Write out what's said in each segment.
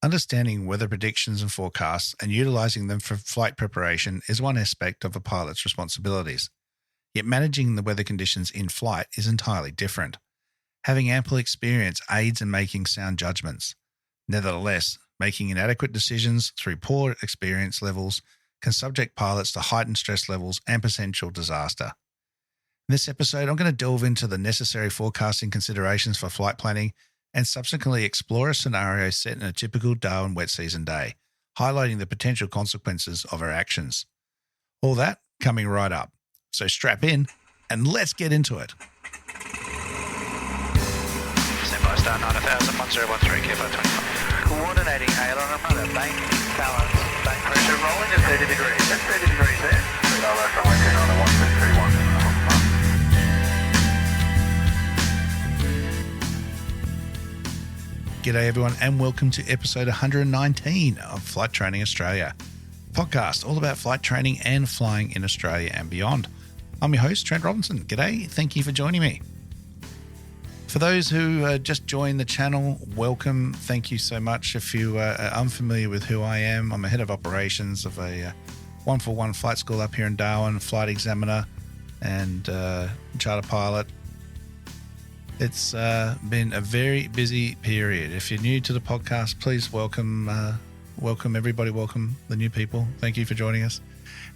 Understanding weather predictions and forecasts and utilizing them for flight preparation is one aspect of a pilot's responsibilities. Yet managing the weather conditions in flight is entirely different. Having ample experience aids in making sound judgments. Nevertheless, making inadequate decisions through poor experience levels can subject pilots to heightened stress levels and potential disaster. In this episode, I'm going to delve into the necessary forecasting considerations for flight planning and subsequently explore a scenario set in a typical Darwin wet season day, highlighting the potential consequences of our actions. All that coming right up. So strap in and let's get into it. Standby star 9000, 1013, Kilo 25. Coordinating aileron and rudder, bank, balance, bank pressure rolling at 30 degrees. That's 30 degrees there. G'day everyone and welcome to episode 119 of Flight Training Australia, a podcast all about flight training and flying in Australia and beyond. I'm your host, Trent Robinson. G'day, thank you for joining me. For those who just joined the channel, welcome. Thank you so much. If you are unfamiliar with who I am, I'm a head of operations of a 141 flight school up here in Darwin, flight examiner and charter pilot. It's been a very busy period. If you're new to the podcast, please welcome everybody. Welcome the new people. Thank you for joining us.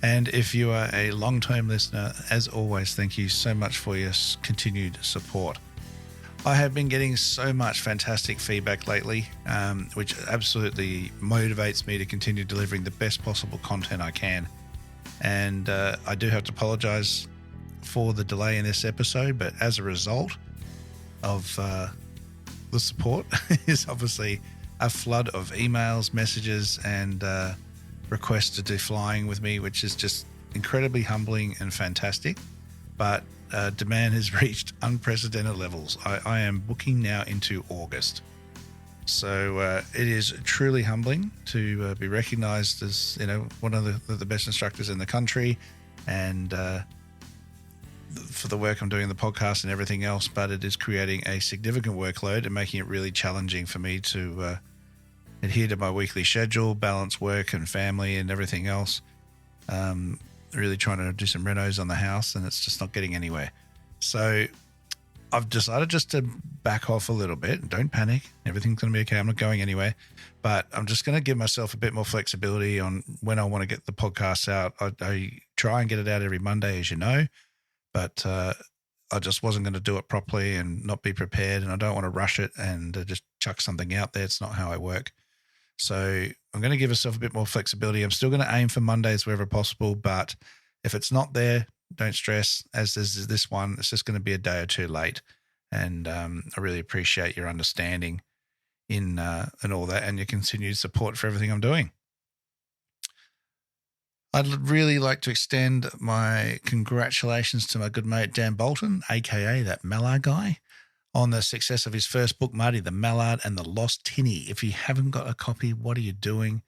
And if you are a long-term listener, as always, thank you so much for your continued support. I have been getting so much fantastic feedback lately, which absolutely motivates me to continue delivering the best possible content I can. And I do have to apologize for the delay in this episode, but as a result of the support is obviously a flood of emails, messages, and requests to do flying with me, which is just incredibly humbling and fantastic. But demand has reached unprecedented levels. I am booking now into August. So it is truly humbling to be recognized as, one of the best instructors in the country and for the work I'm doing in the podcast and everything else, but it is creating a significant workload and making it really challenging for me to adhere to my weekly schedule, balance work and family and everything else. Really trying to do some renos on the house and it's just not getting anywhere. So I've decided just to back off a little bit. Don't panic. Everything's going to be okay. I'm not going anywhere, but I'm just going to give myself a bit more flexibility on when I want to get the podcast out. I try and get it out every Monday, as you know, but I just wasn't going to do it properly and not be prepared. And I don't want to rush it and just chuck something out there. It's not how I work. So I'm going to give myself a bit more flexibility. I'm still going to aim for Mondays wherever possible, but if it's not there, don't stress. As is this one, it's just going to be a day or two late. And I really appreciate your understanding in and all that and your continued support for everything I'm doing. I'd really like to extend my congratulations to my good mate Dan Bolton, aka that Mallard guy, on the success of his first book, Marty the Mallard and the Lost Tinny. If you haven't got a copy, what are you doing?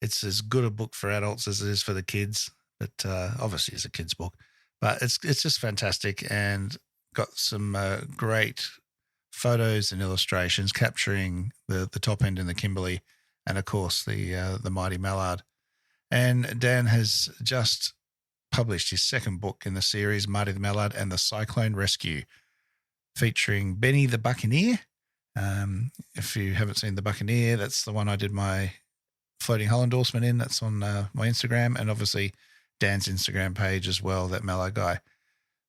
It's as good a book for adults as it is for the kids, but obviously it's a kid's book. But it's just fantastic and got some great photos and illustrations capturing the top end in the Kimberley and, of course, the Mighty Mallard. And Dan has just published his second book in the series, Marty the Mallard and the Cyclone Rescue, featuring Benny the Buccaneer. If you haven't seen the Buccaneer, that's the one I did my floating hull endorsement in. That's on my Instagram and obviously Dan's Instagram page as well, that Mallard guy.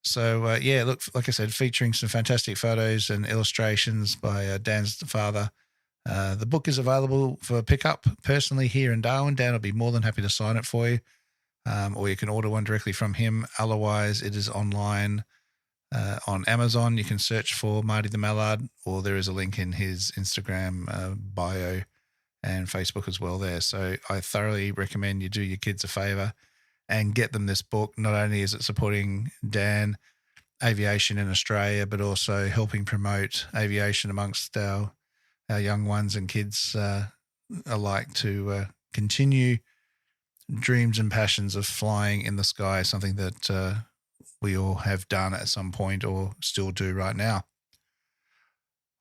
So, look, like I said, featuring some fantastic photos and illustrations by Dan's father. The book is available for pickup personally here in Darwin. Dan will be more than happy to sign it for you, or you can order one directly from him. Otherwise, it is online on Amazon. You can search for Marty the Mallard, or there is a link in his Instagram bio and Facebook as well there. So I thoroughly recommend you do your kids a favor and get them this book. Not only is it supporting Dan, aviation in Australia, but also helping promote aviation amongst our young ones and kids alike to continue dreams and passions of flying in the sky, something that we all have done at some point or still do right now.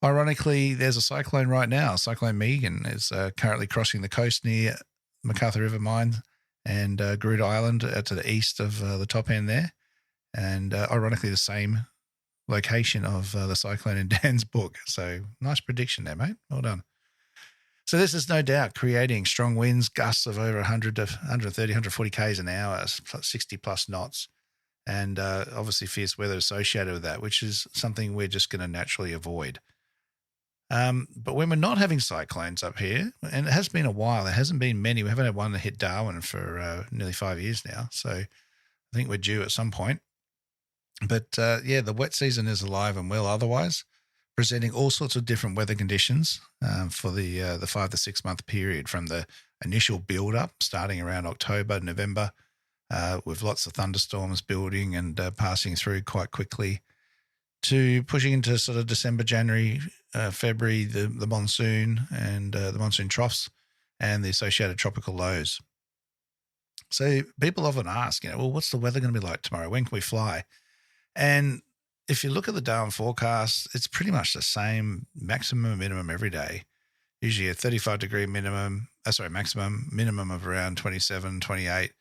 Ironically, there's a cyclone right now. Cyclone Megan is currently crossing the coast near MacArthur River Mine and Garuda Island to the east of the top end there. And ironically, the same location of the cyclone in Dan's book. So nice prediction there, mate. Well done. So this is no doubt creating strong winds, gusts of over 100 to 130, 140 k's an hour, 60 plus knots, and obviously fierce weather associated with that, which is something we're just going to naturally avoid. But when we're not having cyclones up here, and it has been a while, there hasn't been many. We haven't had one that hit Darwin for nearly 5 years now. So I think we're due at some point. But the wet season is alive and well otherwise, presenting all sorts of different weather conditions for the 5 to 6 month period, from the initial build up starting around October, November, with lots of thunderstorms building and passing through quite quickly, to pushing into sort of December, January, February, the monsoon and the monsoon troughs and the associated tropical lows. So people often ask, well, what's the weather going to be like tomorrow? When can we fly? And if you look at the Darwin forecast, it's pretty much the same maximum and minimum every day. Usually a 35-degree maximum, minimum of around 27, 28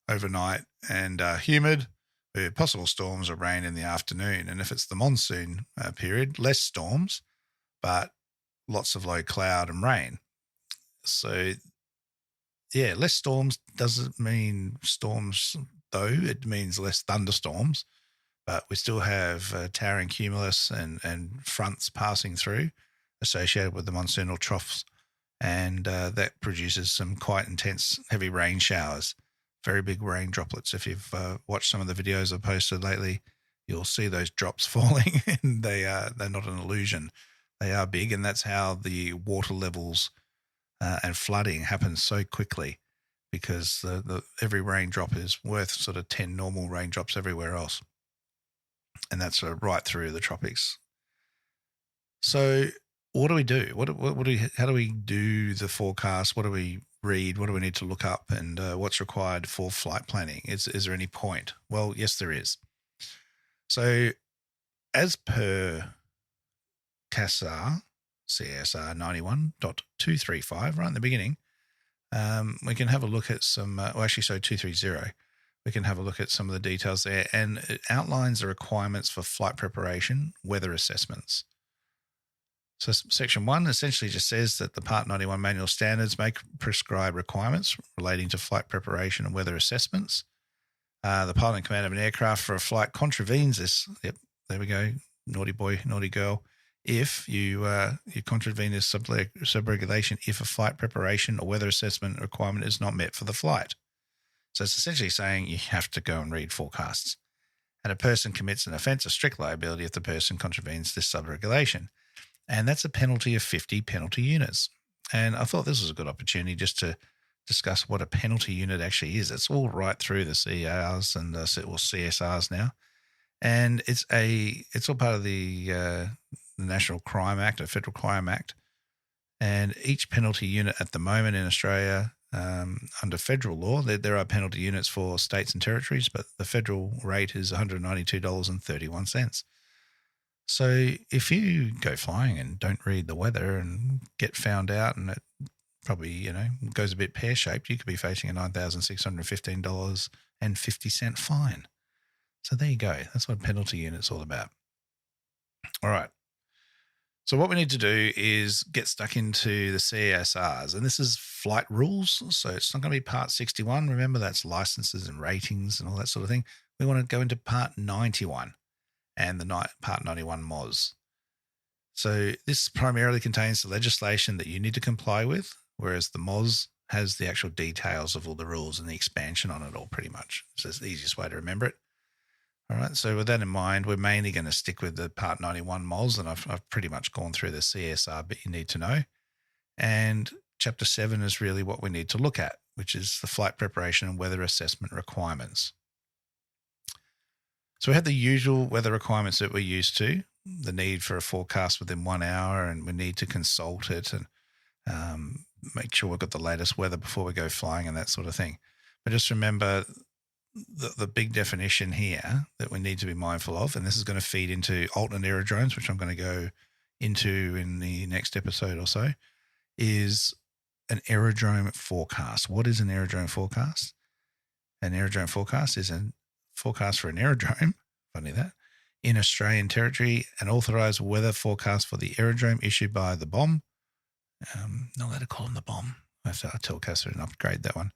overnight, and humid, with possible storms or rain in the afternoon. And if it's the monsoon period, less storms, but lots of low cloud and rain. So, less storms doesn't mean storms, though. It means less thunderstorms. But we still have towering cumulus and fronts passing through associated with the monsoonal troughs. And that produces some quite intense, heavy rain showers, very big rain droplets. If you've watched some of the videos I've posted lately, you'll see those drops falling, and they're not an illusion. They are big, and that's how the water levels and flooding happens so quickly, because every raindrop is worth sort of 10 normal raindrops everywhere else. And that's right through the tropics. So what do we do? How do we do the forecast? What do we read? What do we need to look up? And what's required for flight planning? Is there any point? Well, yes, there is. So as per CASR 91.235, right in the beginning, we can have a look at some, 230. We can have a look at some of the details there, and it outlines the requirements for flight preparation, weather assessments. So Section 1 essentially just says that the Part 91 manual standards may prescribe requirements relating to flight preparation and weather assessments. The pilot in command of an aircraft for a flight contravenes this. Yep, there we go. Naughty boy, naughty girl. If you contravene this sub-regulation, if a flight preparation or weather assessment requirement is not met for the flight. So it's essentially saying you have to go and read forecasts. And a person commits an offence of strict liability if the person contravenes this sub-regulation. And that's a penalty of 50 penalty units. And I thought this was a good opportunity just to discuss what a penalty unit actually is. It's all right through the CARs and CSRs now. And it's all part of the National Crime Act, or Federal Crime Act. And each penalty unit at the moment in Australia, under federal law, there are penalty units for states and territories, but the federal rate is $192.31. So if you go flying and don't read the weather and get found out, and it probably, goes a bit pear-shaped, you could be facing a $9,615.50 fine. So there you go. That's what penalty unit's all about. All right. So what we need to do is get stuck into the CSRs, and this is flight rules. So it's not going to be Part 61. Remember, that's licenses and ratings and all that sort of thing. We want to go into Part 91 and the Part 91 MOS. So this primarily contains the legislation that you need to comply with, whereas the MOS has the actual details of all the rules and the expansion on it all pretty much. So it's the easiest way to remember it. All right, so with that in mind, we're mainly going to stick with the Part 91 MOS, and I've pretty much gone through the CSR bit you need to know. And Chapter 7 is really what we need to look at, which is the flight preparation and weather assessment requirements. So we have the usual weather requirements that we're used to, the need for a forecast within 1 hour, and we need to consult it and make sure we've got the latest weather before we go flying and that sort of thing. But just remember the big definition here that we need to be mindful of, and this is going to feed into alternate aerodromes, which I'm going to go into in the next episode or so is an aerodrome forecast. What is an aerodrome forecast? An aerodrome forecast is a forecast for an aerodrome, funny that, in Australian territory, an authorised weather forecast for the aerodrome issued by the BOM. Not allowed to call them the BOM. I have to tell Casper and upgrade that one.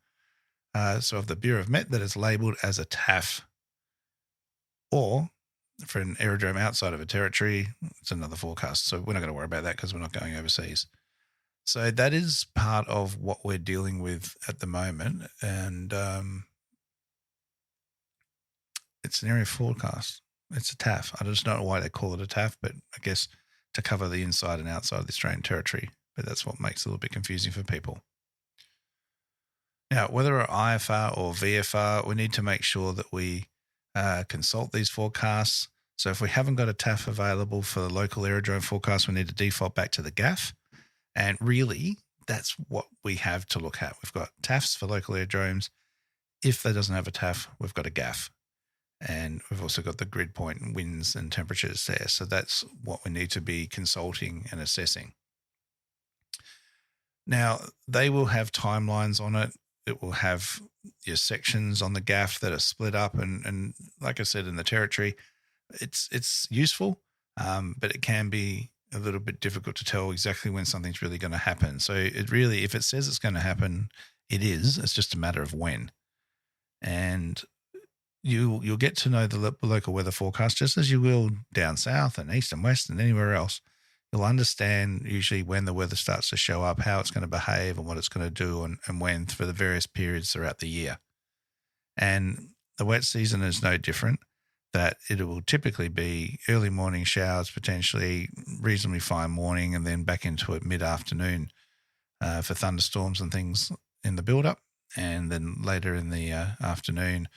So of the Bureau of Met that is labelled as a TAF. Or for an aerodrome outside of a territory, it's another forecast. So we're not going to worry about that because we're not going overseas. So that is part of what we're dealing with at the moment. And it's an area forecast. It's a TAF. I just don't know why they call it a TAF, but I guess to cover the inside and outside of the Australian territory. But that's what makes it a little bit confusing for people. Now, whether we're IFR or VFR, we need to make sure that we consult these forecasts. So if we haven't got a TAF available for the local aerodrome forecast, we need to default back to the GAF. And really, that's what we have to look at. We've got TAFs for local aerodromes. If that doesn't have a TAF, we've got a GAF. And we've also got the grid point winds and temperatures there. So that's what we need to be consulting and assessing. Now, they will have timelines on it. It will have your sections on the GAF that are split up. And like I said, in the territory, it's useful, but it can be a little bit difficult to tell exactly when something's really going to happen. So it really, if it says it's going to happen, it is. It's just a matter of when. And you'll get to know the local weather forecast just as you will down south and east and west and anywhere else. You'll understand usually when the weather starts to show up, how it's going to behave and what it's going to do and when for the various periods throughout the year. And the wet season is no different, that it will typically be early morning showers, potentially reasonably fine morning, and then back into it mid-afternoon for thunderstorms and things in the build-up. And then later in the afternoon,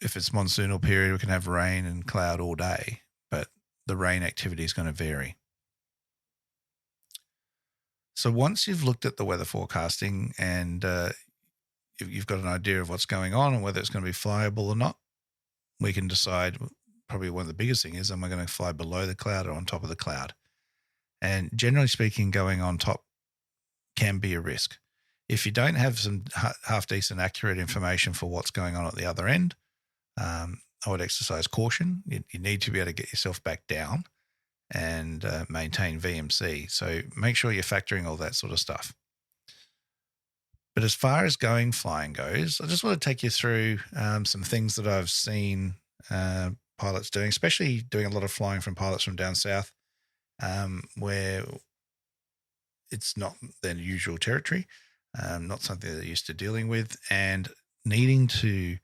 if it's monsoonal period, we can have rain and cloud all day, but the rain activity is going to vary. So once you've looked at the weather forecasting and you've got an idea of what's going on and whether it's going to be flyable or not, we can decide. Probably one of the biggest things is, am I going to fly below the cloud or on top of the cloud? And generally speaking, going on top can be a risk. If you don't have some half-decent accurate information for what's going on at the other end, I would exercise caution. You need to be able to get yourself back down and maintain VMC. So make sure you're factoring all that sort of stuff. But as far as flying goes, I just want to take you through some things that I've seen pilots doing, especially doing a lot of flying from pilots from down south, where it's not their usual territory, not something they're used to dealing with, and needing to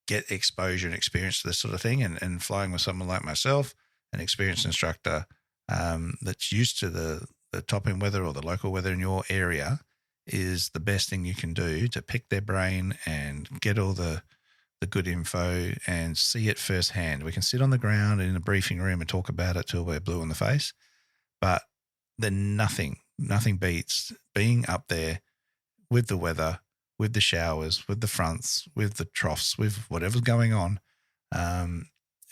get exposure and experience to this sort of thing, and flying with someone like myself, an experienced instructor that's used to the top end weather or the local weather in your area, is the best thing you can do to pick their brain and get all the good info and see it firsthand. We can sit on the ground in a briefing room and talk about it till we're blue in the face, but then nothing beats being up there with the weather, with the showers, with the fronts, with the troughs, with whatever's going on,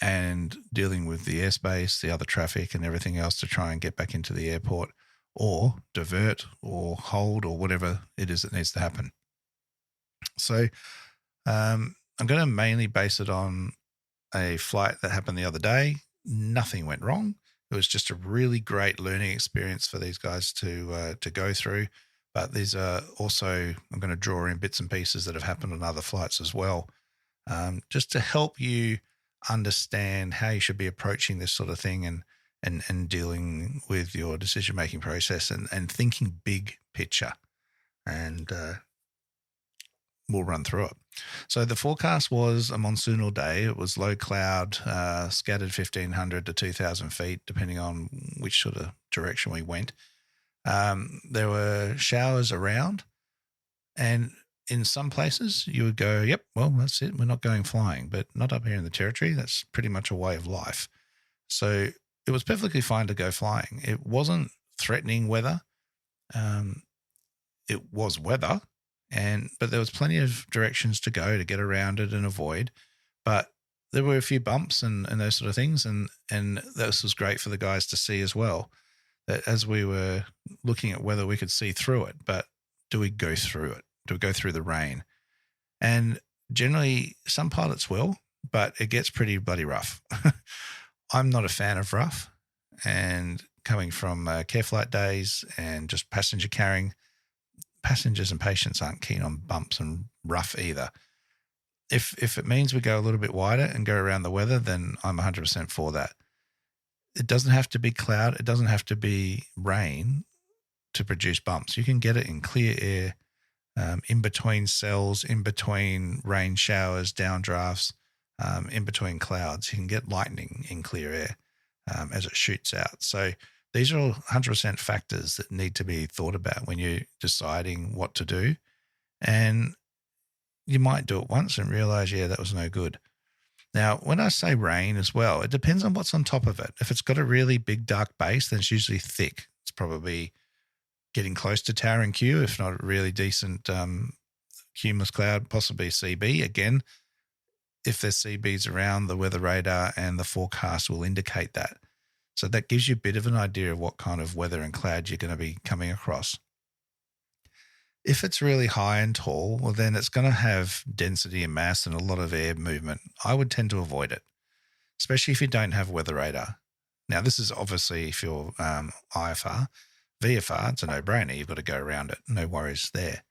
and dealing with the airspace, the other traffic and everything else to try and get back into the airport or divert or hold or whatever it is that needs to happen. So I'm going to mainly base it on a flight that happened the other day. Nothing went wrong. It was just a really great learning experience for these guys to go through. But these are also, I'm going to draw in bits and pieces that have happened on other flights as well, just to help you understand how you should be approaching this sort of thing and dealing with your decision-making process and thinking big picture. And we'll run through it. So the forecast was a monsoonal day. It was low cloud, scattered 1,500 to 2,000 feet, depending on which sort of direction we went. There were showers around, and in some places you would go, yep, well, that's it. We're not going flying, but not up here in the territory. That's pretty much a way of life. So it was perfectly fine to go flying. It wasn't threatening weather. It was weather, but there was plenty of directions to go to get around it and avoid. But there were a few bumps and those sort of things. And this was great for the guys to see as well, that as we were looking at whether we could see through it, but do we go through it? Do we go through the rain? And generally some pilots will, but it gets pretty bloody rough. I'm not a fan of rough, and coming from care flight days and just passenger carrying, passengers and patients aren't keen on bumps and rough either. If it means we go a little bit wider and go around the weather, then I'm 100% for that. It doesn't have to be cloud. It doesn't have to be rain to produce bumps. You can get it in clear air, in between cells, in between rain showers, downdrafts, in between clouds. You can get lightning in clear air as it shoots out. So these are all 100% factors that need to be thought about when you're deciding what to do. And you might do it once and realize, yeah, that was no good. Now, when I say rain as well, it depends on what's on top of it. If it's got a really big dark base, then it's usually thick. It's probably getting close to towering Q, if not a really decent cumulus cloud, possibly CB. Again, if there's CBs around, the weather radar and the forecast will indicate that. So that gives you a bit of an idea of what kind of weather and cloud you're going to be coming across. If it's really high and tall, well, then it's going to have density and mass and a lot of air movement. I would tend to avoid it, especially if you don't have weather radar. Now, this is obviously if you're IFR. VFR, it's a no-brainer. You've got to go around it. No worries there.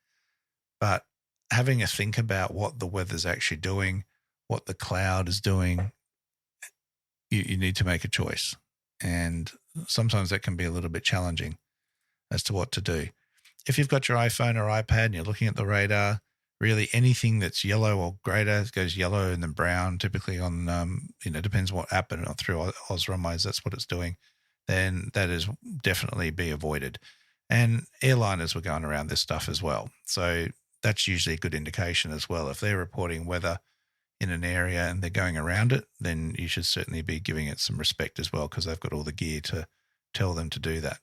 But having a think about what the weather's actually doing, what the cloud is doing, you need to make a choice. And sometimes that can be a little bit challenging as to what to do. If you've got your iPhone or iPad and you're looking at the radar, really anything that's yellow or greater goes yellow and then brown, typically on, depends what app, and through Osramwise, that's what it's doing, then that is definitely be avoided. And airliners were going around this stuff as well. So that's usually a good indication as well. If they're reporting weather in an area and they're going around it, then you should certainly be giving it some respect as well, because they've got all the gear to tell them to do that.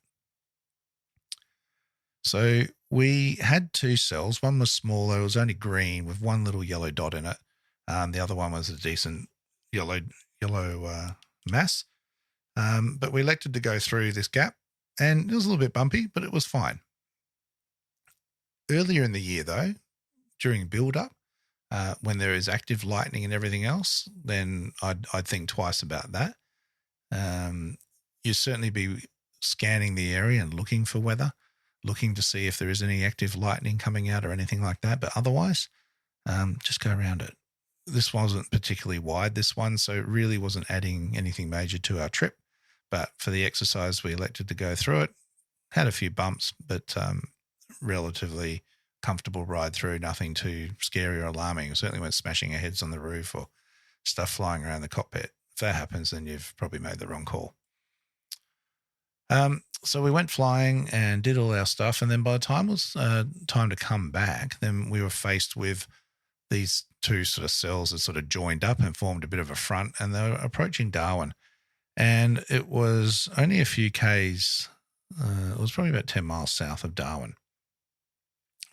So we had two cells. One was smaller. It was only green with one little yellow dot in it. The other one was a decent yellow mass. But we elected to go through this gap, and it was a little bit bumpy, but it was fine. Earlier in the year, though, during build-up, when there is active lightning and everything else, then I'd think twice about that. You certainly be scanning the area and looking for weather, looking to see if there is any active lightning coming out or anything like that. But otherwise, just go around it. This wasn't particularly wide, this one, so it really wasn't adding anything major to our trip. But for the exercise, we elected to go through it. Had a few bumps, but relatively comfortable ride through, nothing too scary or alarming. We certainly weren't smashing our heads on the roof or stuff flying around the cockpit. If that happens, then you've probably made the wrong call. So we went flying and did all our stuff. And then by the time it was time to come back, then we were faced with these two sort of cells that sort of joined up and formed a bit of a front, and they were approaching Darwin. And it was only a few Ks. It was probably about 10 miles south of Darwin.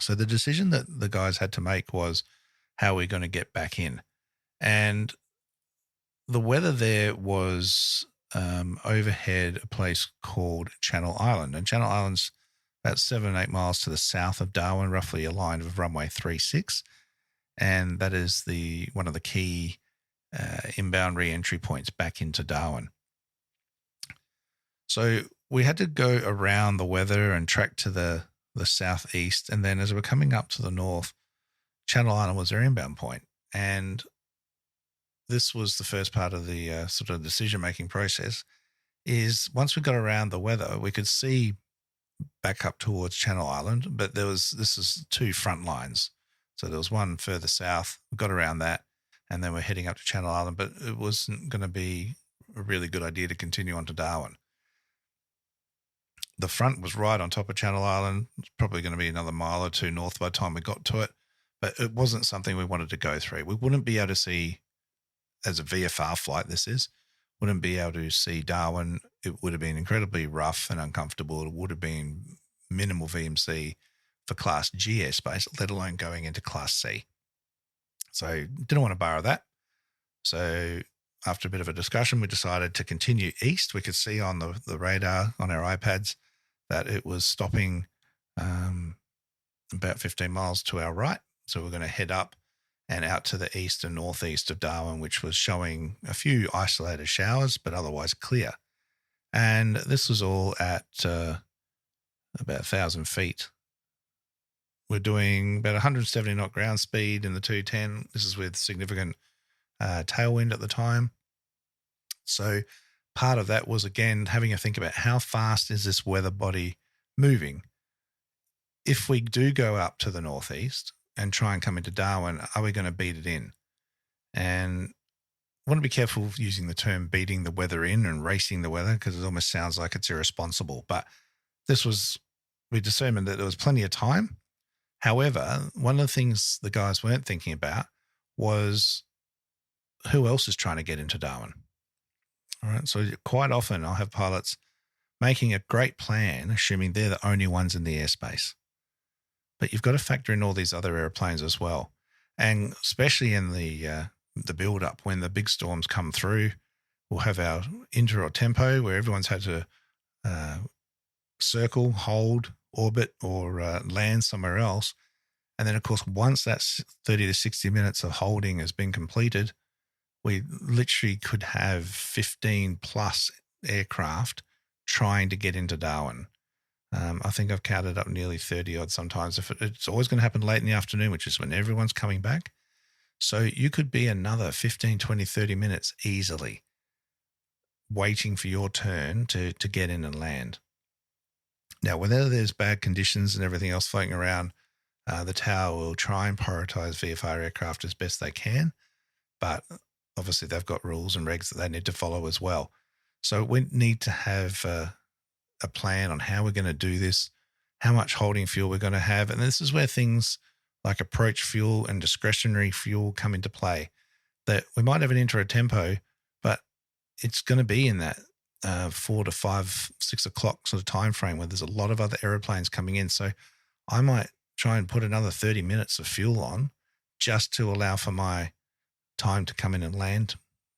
So the decision that the guys had to make was, how are we going to get back in? And the weather there was overhead a place called Channel Island. And Channel Island's about 7 or 8 miles to the south of Darwin, roughly aligned with runway 36. And that is one of the key inbound re-entry points back into Darwin. So we had to go around the weather and track to the southeast. And then as we're coming up to the north, Channel Island was our inbound point. And this was the first part of the sort of decision-making process, is once we got around the weather, we could see back up towards Channel Island, but this is two front lines. So there was one further south. We got around that, and then we're heading up to Channel Island, but it wasn't going to be a really good idea to continue on to Darwin. The front was right on top of Channel Island. It's probably going to be another mile or two north by the time we got to it, but it wasn't something we wanted to go through. We wouldn't be able to see, as a VFR flight wouldn't be able to see Darwin. It would have been incredibly rough and uncomfortable. It would have been minimal VMC for Class G airspace, let alone going into Class C. So didn't want to borrow that. So after a bit of a discussion, we decided to continue east. We could see on the radar on our iPads that it was stopping about 15 miles to our right. So we're going to head up and out to the east and northeast of Darwin, which was showing a few isolated showers, but otherwise clear. And this was all at about 1,000 feet. We're doing about 170 knot ground speed in the 210. This is with significant tailwind at the time. So part of that was, again, having a think about how fast is this weather body moving. If we do go up to the northeast and try and come into Darwin, are we going to beat it in? And I want to be careful of using the term beating the weather in and racing the weather, because it almost sounds like it's irresponsible. But we determined that there was plenty of time. However, one of the things the guys weren't thinking about was who else is trying to get into Darwin. All right. So quite often I'll have pilots making a great plan, assuming they're the only ones in the airspace. But you've got to factor in all these other airplanes as well. And especially in the build-up, when the big storms come through, we'll have our inter or tempo where everyone's had to circle, hold, orbit, or land somewhere else. And then, of course, once that 30 to 60 minutes of holding has been completed, we literally could have 15 plus aircraft trying to get into Darwin. I think I've counted up nearly 30 odd sometimes. It's always going to happen late in the afternoon, which is when everyone's coming back. So you could be another 15, 20, 30 minutes easily waiting for your turn to get in and land. Now, whenever there's bad conditions and everything else floating around, the tower will try and prioritize VFR aircraft as best they can. But obviously they've got rules and regs that they need to follow as well. So we need to have a plan on how we're going to do this, how much holding fuel we're going to have. And this is where things like approach fuel and discretionary fuel come into play. That we might have an intro tempo, but it's going to be in that 4 to 5, 6 o'clock sort of time frame where there's a lot of other aeroplanes coming in. So I might try and put another 30 minutes of fuel on just to allow for my time to come in and land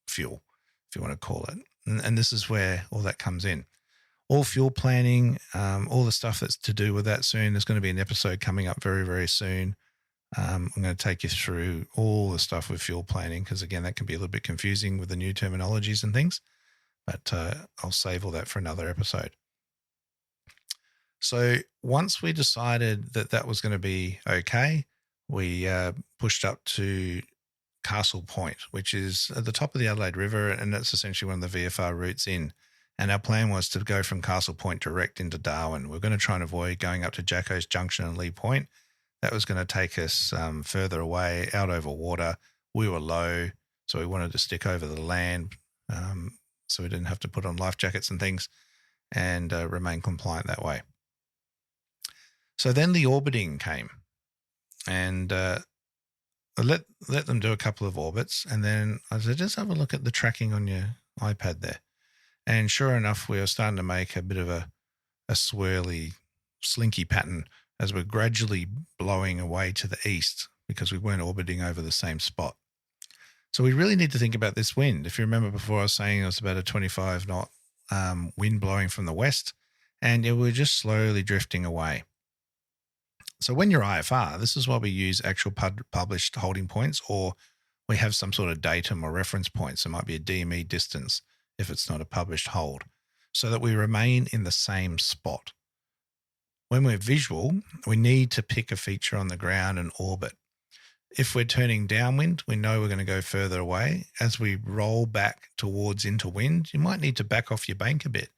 fuel, if you want to call it. And this is where all that comes in. All fuel planning, all the stuff that's to do with that soon. There's going to be an episode coming up very, very soon. I'm going to take you through all the stuff with fuel planning because, again, that can be a little bit confusing with the new terminologies and things. But I'll save all that for another episode. So once we decided that that was going to be okay, we pushed up to Castle Point, which is at the top of the Adelaide River, and that's essentially one of the VFR routes in. And our plan was to go from Castle Point direct into Darwin. We're going to try and avoid going up to Jacko's Junction and Lee Point. That was going to take us further away, out over water. We were low, so we wanted to stick over the land so we didn't have to put on life jackets and things and remain compliant that way. So then the orbiting came, and I let them do a couple of orbits, and then I said, just have a look at the tracking on your iPad there. And sure enough, we were starting to make a bit of a swirly, slinky pattern as we're gradually blowing away to the east because we weren't orbiting over the same spot. So we really need to think about this wind. If you remember before, I was saying it was about a 25 knot wind blowing from the west, and we're just slowly drifting away. So when you're IFR, this is why we use actual published holding points, or we have some sort of datum or reference points. It might be a DME distance if it's not a published hold, so that we remain in the same spot. When we're visual, we need to pick a feature on the ground and orbit. If we're turning downwind, we know we're going to go further away. As we roll back towards into wind, you might need to back off your bank a bit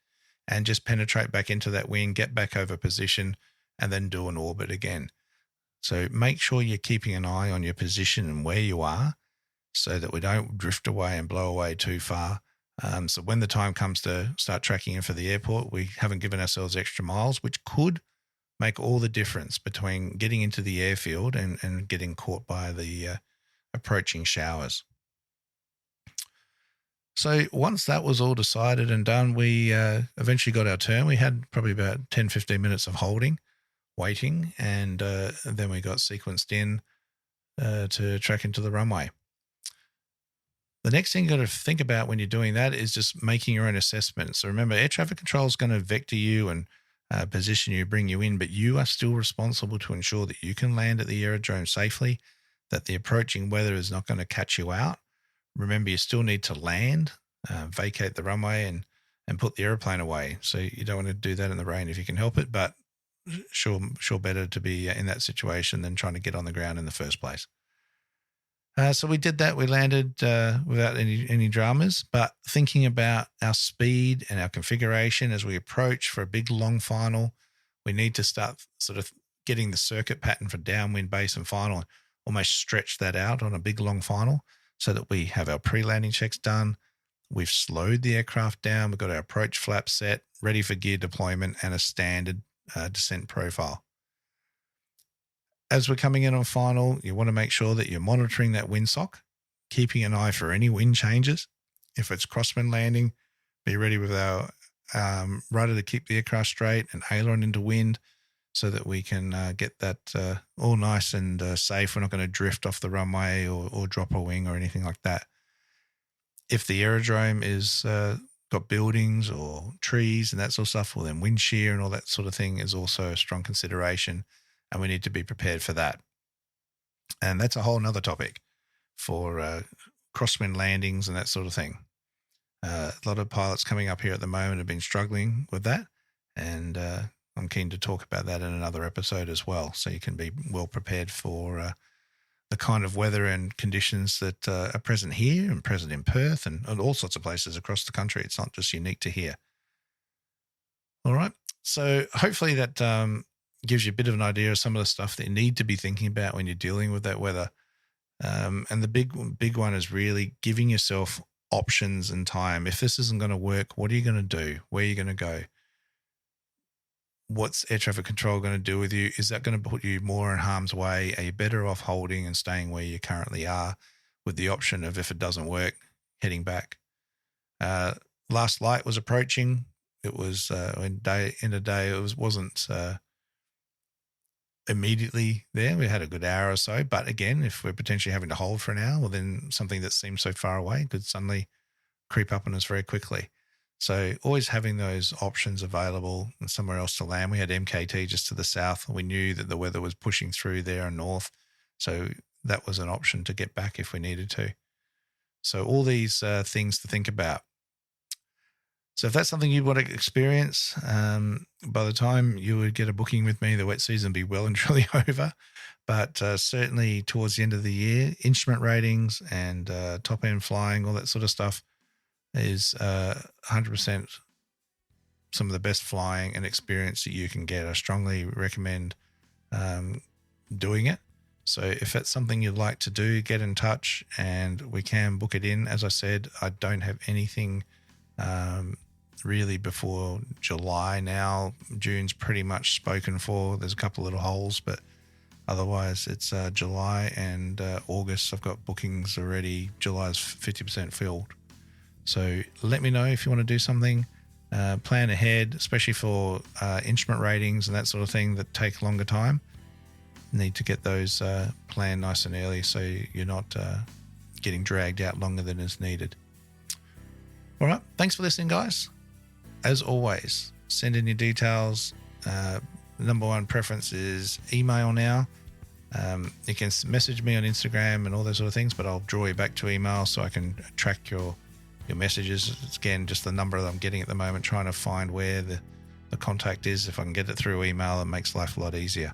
and just penetrate back into that wind, get back over position, and then do an orbit again. So make sure you're keeping an eye on your position and where you are so that we don't drift away and blow away too far. So when the time comes to start tracking in for the airport, we haven't given ourselves extra miles, which could make all the difference between getting into the airfield and getting caught by the approaching showers. So once that was all decided and done, we eventually got our turn. We had probably about 10, 15 minutes of holding, waiting, and then we got sequenced in to track into the runway. The next thing you got to think about when you're doing that is just making your own assessments. So remember, air traffic control is going to vector you and position you, bring you in, but you are still responsible to ensure that you can land at the aerodrome safely, that the approaching weather is not going to catch you out. Remember, you still need to land, vacate the runway, and put the airplane away. So you don't want to do that in the rain if you can help it, but sure better to be in that situation than trying to get on the ground in the first place. So we did that. We landed without any dramas, but thinking about our speed and our configuration as we approach for a big long final, we need to start sort of getting the circuit pattern for downwind, base, and final, almost stretch that out on a big long final so that we have our pre-landing checks done. We've slowed the aircraft down. We've got our approach flap set, ready for gear deployment, and a standard descent profile. As we're coming in on final, you want to make sure that you're monitoring that windsock, keeping an eye for any wind changes. If it's crosswind landing, be ready with our rudder to keep the aircraft straight and aileron into wind so that we can get that all nice and safe. We're not going to drift off the runway or drop a wing or anything like that. If the aerodrome is got buildings or trees and that sort of stuff, well, then wind shear and all that sort of thing is also a strong consideration. And we need to be prepared for that. And that's a whole nother topic for crosswind landings and that sort of thing. A lot of pilots coming up here at the moment have been struggling with that. And I'm keen to talk about that in another episode as well. So you can be well prepared for the kind of weather and conditions that are present here and present in Perth and all sorts of places across the country. It's not just unique to here. All right. So hopefully that gives you a bit of an idea of some of the stuff that you need to be thinking about when you're dealing with that weather. And the big one is really giving yourself options and time. If this isn't going to work, what are you going to do? Where are you going to go? What's air traffic control going to do with you? Is that going to put you more in harm's way? Are you better off holding and staying where you currently are with the option of, if it doesn't work, heading back? Last light was approaching. It was in a day. It wasn't immediately there. We had a good hour or so, but again, if we're potentially having to hold for an hour, well, then something that seems so far away could suddenly creep up on us very quickly. So always having those options available and somewhere else to land. We had MKT just to the south. We knew that the weather was pushing through there and north, so that was an option to get back if we needed to. So all these things to think about. So if that's something you want to experience, by the time you would get a booking with me, the wet season will be well and truly over. But certainly towards the end of the year, instrument ratings and top end flying, all that sort of stuff is 100% some of the best flying and experience that you can get. I strongly recommend doing it. So if that's something you'd like to do, get in touch and we can book it in. As I said, I don't have anything really before July now. June's pretty much spoken for. There's a couple little holes, but otherwise it's July and August. I've got bookings already. July's 50% filled. So let me know if you want to do something. Plan ahead, especially for instrument ratings and that sort of thing that take longer time. Need to get those planned nice and early so you're not getting dragged out longer than is needed. All right. Thanks for listening, guys. As always, send in your details. Number one preference is email now. You can message me on Instagram and all those sort of things, but I'll draw you back to email so I can track your messages. It's, again, just the number that I'm getting at the moment, trying to find where the contact is. If I can get it through email, it makes life a lot easier.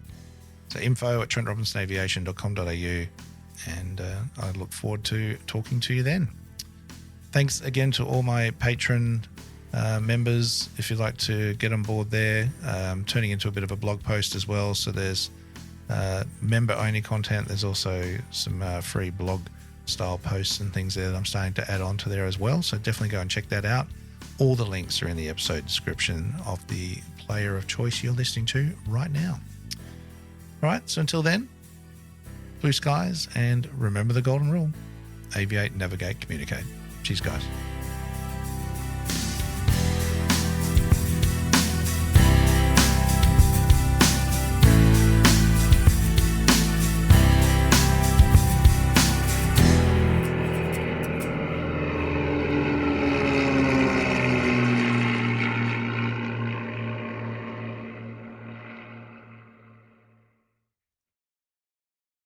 So info@trentrobinsonaviation.com.au, and I look forward to talking to you then. Thanks again to all my patron members. If you'd like to get on board there, turning into a bit of a blog post as well. So there's member-only content. There's also some free blog-style posts and things there that I'm starting to add on to there as well. So definitely go and check that out. All the links are in the episode description of the player of choice you're listening to right now. All right, so until then, blue skies, and remember the golden rule: aviate, navigate, communicate. Cheers, guys.